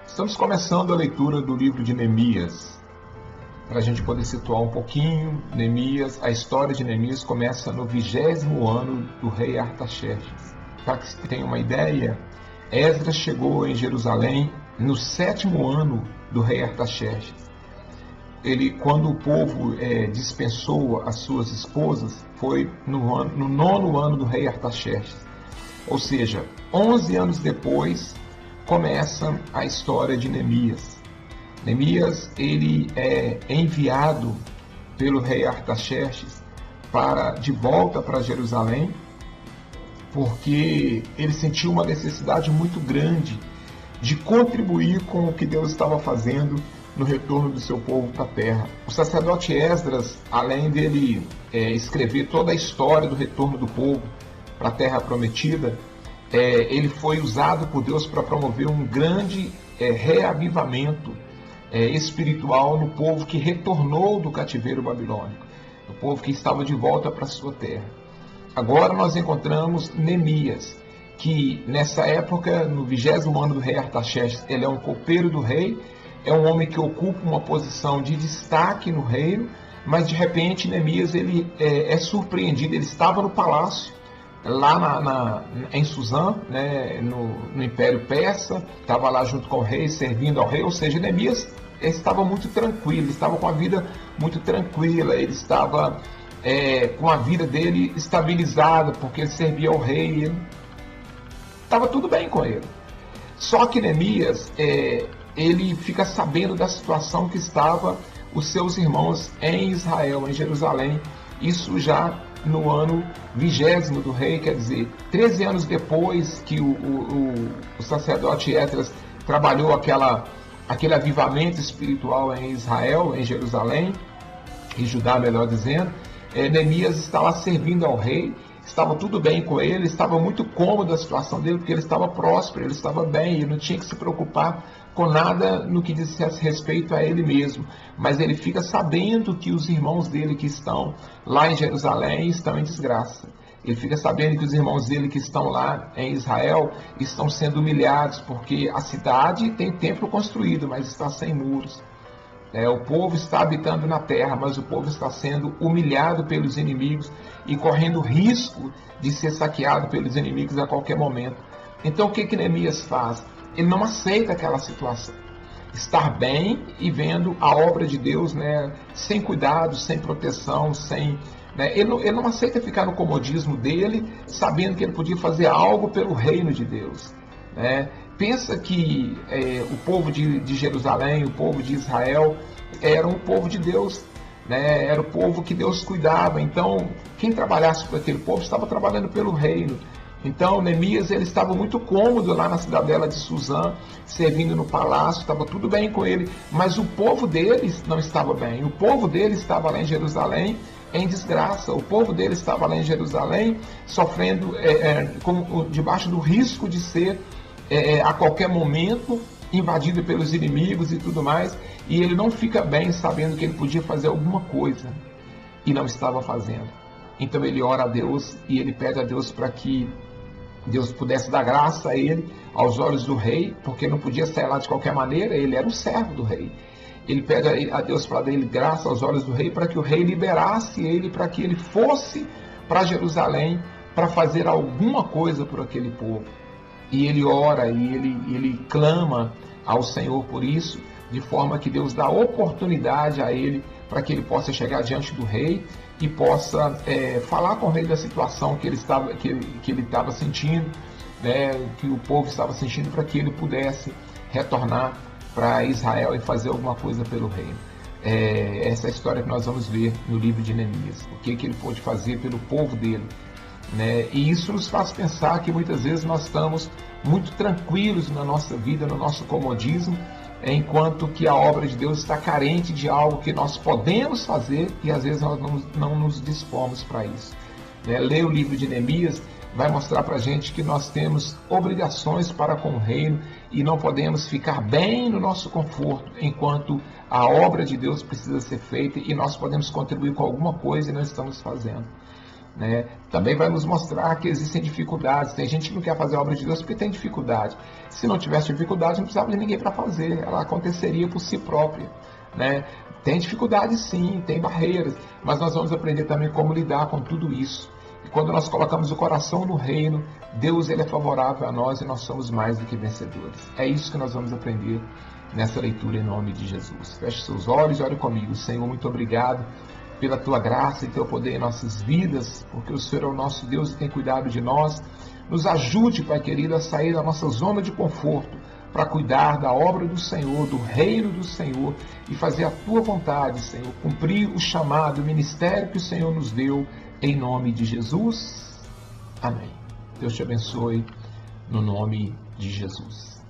Estamos começando a leitura do livro de Neemias. Para a gente poder situar um pouquinho, Neemias, a história de Neemias começa no 20º ano do rei Artaxerxes. Para que você tenha uma ideia, Esdras chegou em Jerusalém no 7º ano do rei Artaxerxes. Quando o povo dispensou as suas esposas, foi no 9º ano do rei Artaxerxes. Ou seja, 11 anos depois, começa a história de Neemias. Neemias, ele é enviado pelo rei Artaxerxes de volta para Jerusalém, porque ele sentiu uma necessidade muito grande de contribuir com o que Deus estava fazendo no retorno do seu povo para a terra. O sacerdote Esdras, além dele escrever toda a história do retorno do povo para a terra prometida, ele foi usado por Deus para promover um grande reavivamento espiritual no povo que retornou do cativeiro babilônico, no povo que estava de volta para a sua terra. Agora nós encontramos Neemias, que nessa época, no 20º ano do rei Artaxerxes, ele é um copeiro do rei, é um homem que ocupa uma posição de destaque no reino, mas de repente Neemias ele é surpreendido, ele estava no palácio, lá em Suzã, né, no Império Persa, estava lá junto com o rei, servindo ao rei, ou seja, Neemias estava muito tranquilo, estava com a vida muito tranquila, ele estava com a vida dele estabilizada, porque ele servia ao rei, estava tudo bem com ele. Só que Neemias, ele fica sabendo da situação que estava os seus irmãos em Israel, em Jerusalém, isso já no ano 20º do rei, quer dizer, 13 anos depois que o sacerdote Esdras trabalhou aquele avivamento espiritual em Israel, em Jerusalém, em Judá, melhor dizendo, Neemias está lá servindo ao rei, estava tudo bem com ele, estava muito cômodo a situação dele, porque ele estava próspero, ele estava bem, ele não tinha que se preocupar com nada no que dissesse respeito a ele mesmo, mas ele fica sabendo que os irmãos dele que estão lá em Jerusalém estão em desgraça. Ele fica sabendo que os irmãos dele que estão lá em Israel estão sendo humilhados, porque a cidade tem templo construído, mas está sem muros. O povo está habitando na terra, mas o povo está sendo humilhado pelos inimigos e correndo risco de ser saqueado pelos inimigos a qualquer momento. Então o que Neemias faz? Ele não aceita aquela situação. Estar bem e vendo a obra de Deus, né, sem cuidado, sem proteção, ele não aceita ficar no comodismo dele, sabendo que ele podia fazer algo pelo reino de Deus. Pensa que o povo de Jerusalém, o povo de Israel, era um povo de Deus, era o povo que Deus cuidava. Então, quem trabalhasse por aquele povo estava trabalhando pelo reino. Então, Neemias ele estava muito cômodo lá na cidadela de Suzã, servindo no palácio, estava tudo bem com ele, mas o povo deles não estava bem. O povo dele estava lá em Jerusalém em desgraça. O povo dele estava lá em Jerusalém sofrendo debaixo do risco de ser a qualquer momento invadido pelos inimigos e tudo mais, e ele não fica bem sabendo que ele podia fazer alguma coisa e não estava fazendo. Então ele ora a Deus e ele pede a Deus para que Deus pudesse dar graça a ele aos olhos do rei, porque não podia sair lá de qualquer maneira, ele era um servo do rei. Ele pede a Deus para dar ele graça aos olhos do rei, para que o rei liberasse ele, para que ele fosse para Jerusalém para fazer alguma coisa por aquele povo. E ele ora e ele clama ao Senhor por isso, de forma que Deus dá oportunidade a ele para que ele possa chegar diante do rei e possa falar com o rei da situação que ele estava sentindo, que o povo estava sentindo, para que ele pudesse retornar para Israel e fazer alguma coisa pelo reino. Essa é a história que nós vamos ver no livro de Neemias, o que ele pôde fazer pelo povo dele. E isso nos faz pensar que muitas vezes nós estamos muito tranquilos na nossa vida, no nosso comodismo, enquanto que a obra de Deus está carente de algo que nós podemos fazer e às vezes nós não nos dispomos para isso. Ler o livro de Neemias vai mostrar para a gente que nós temos obrigações para com o reino e não podemos ficar bem no nosso conforto enquanto a obra de Deus precisa ser feita e nós podemos contribuir com alguma coisa e não estamos fazendo. né? Também vai nos mostrar que existem dificuldades. Tem gente que não quer fazer a obra de Deus porque tem dificuldade. Se não tivesse dificuldade, não precisava de ninguém para fazer. Ela aconteceria por si própria, né? Tem dificuldades sim, tem barreiras, mas nós vamos aprender também como lidar com tudo isso. E quando nós colocamos o coração no reino, Deus ele é favorável a nós e nós somos mais do que vencedores. É isso que nós vamos aprender nessa leitura em nome de Jesus. Feche seus olhos e ore comigo. Senhor, muito obrigado pela tua graça e teu poder em nossas vidas, porque o Senhor é o nosso Deus e tem cuidado de nós. Nos ajude, Pai querido, a sair da nossa zona de conforto para cuidar da obra do Senhor, do reino do Senhor e fazer a tua vontade, Senhor, cumprir o chamado, o ministério que o Senhor nos deu, em nome de Jesus. Amém. Deus te abençoe, no nome de Jesus.